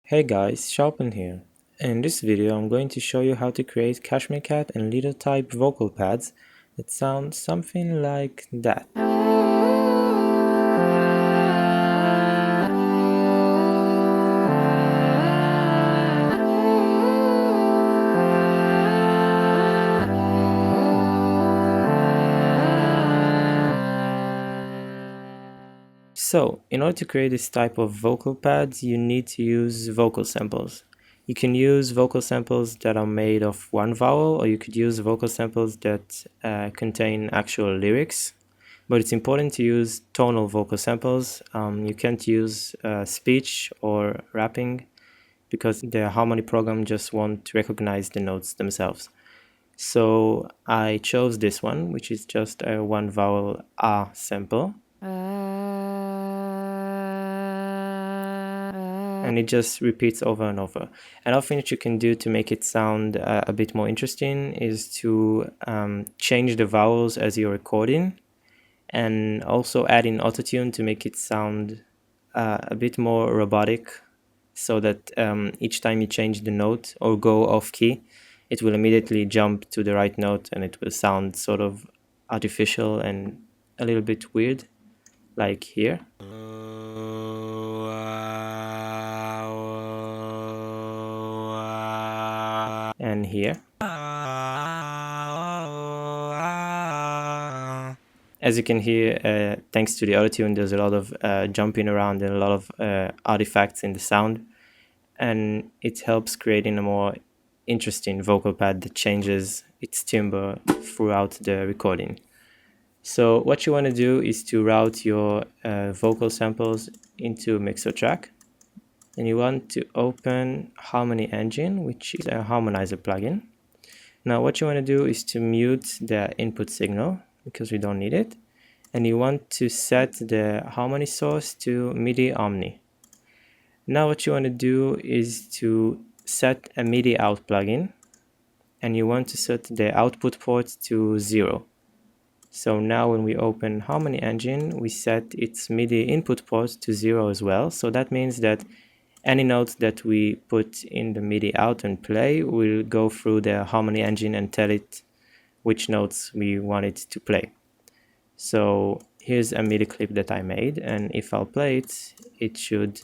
Hey guys, Sharpend here. In this video I'm going to show you how to create Cashmere Cat and Lido type vocal pads that sound something like that. So, in order to create this type of vocal pads, you need to use vocal samples. You can use vocal samples that are made of one vowel, or you could use vocal samples that contain actual lyrics. But it's important to use tonal vocal samples. You can't use speech or rapping because the harmony program just won't recognize the notes themselves. So I chose this one, which is just a one vowel A sample. And it just repeats over and over. Another thing that you can do to make it sound a bit more interesting is to change the vowels as you're recording, and also add in autotune to make it sound a bit more robotic, so that each time you change the note or go off key, it will immediately jump to the right note and it will sound sort of artificial and a little bit weird, like here. And here. As you can hear, thanks to the autotune, there's a lot of jumping around and a lot of artifacts in the sound, and it helps creating a more interesting vocal pad that changes its timbre throughout the recording. So what you want to do is to route your vocal samples into Mixer track, and you want to open Harmony Engine, which is a harmonizer plugin. Now what you want to do is to mute the input signal because we don't need it, and you want to set the harmony source to MIDI Omni. Now what you want to do is to set a MIDI out plugin, and you want to set the output port to 0. So now when we open Harmony Engine, we set its MIDI input port to 0 as well. So that means that any note that we put in the MIDI out and play will go through the Harmony Engine and tell it which notes we want it to play. So here's a MIDI clip that I made, and if I'll play it, it should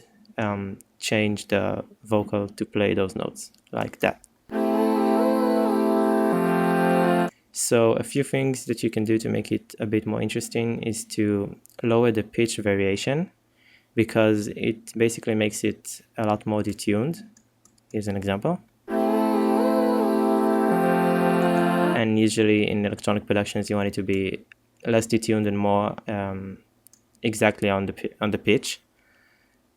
change the vocal to play those notes like that. So a few things that you can do to make it a bit more interesting is to lower the pitch variation, because it basically makes it a lot more detuned. Here's an example. And usually in electronic productions you want it to be less detuned and more exactly on the pitch.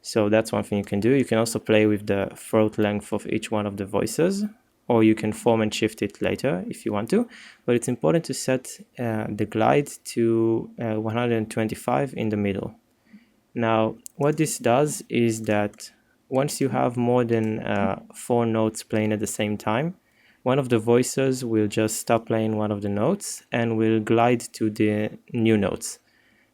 So that's one thing you can do. You can also play with the throat length of each one of the voices, or you can form and shift it later if you want to. But it's important to set the glide to 125 in the middle. Now, what this does is that once you have more than 4 notes playing at the same time, one of the voices will just stop playing one of the notes and will glide to the new notes.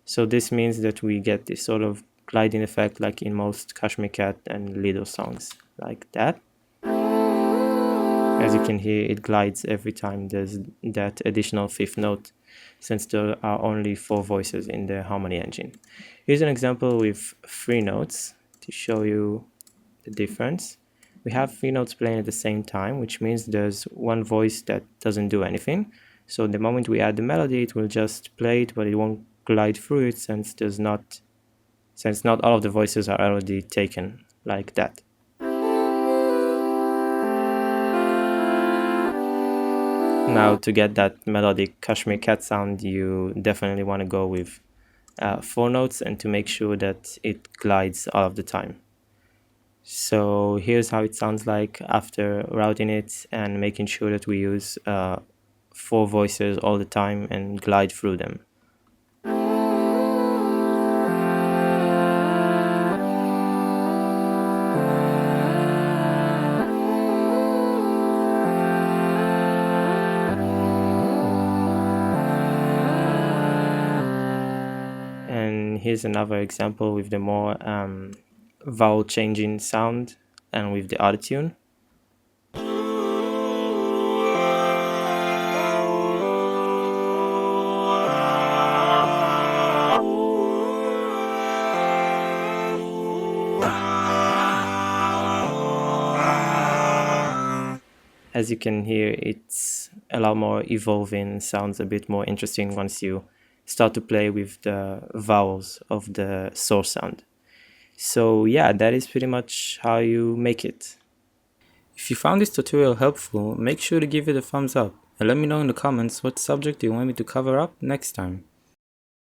So this means that we get this sort of gliding effect like in most Cashmere Cat and Lido songs, like that. As you can hear, it glides every time there's that additional 5th note, since there are only 4 voices in the harmony engine. Here's an example with 3 notes to show you the difference. We have 3 notes playing at the same time, which means there's one voice that doesn't do anything. So the moment we add the melody, it will just play it, but it won't glide through it, since not all of the voices are already taken like that. Now, to get that melodic Cashmere Cat sound, you definitely want to go with 4 notes, and to make sure that it glides all of the time. So here's how it sounds like after routing it and making sure that we use 4 voices all the time and glide through them. And here's another example with the more vowel changing sound, and with the autotune. As you can hear, it's a lot more evolving, sounds a bit more interesting once you start to play with the vowels of the source sound. So yeah, that is pretty much how you make it. If you found this tutorial helpful, make sure to give it a thumbs up and let me know in the comments what subject you want me to cover up next time.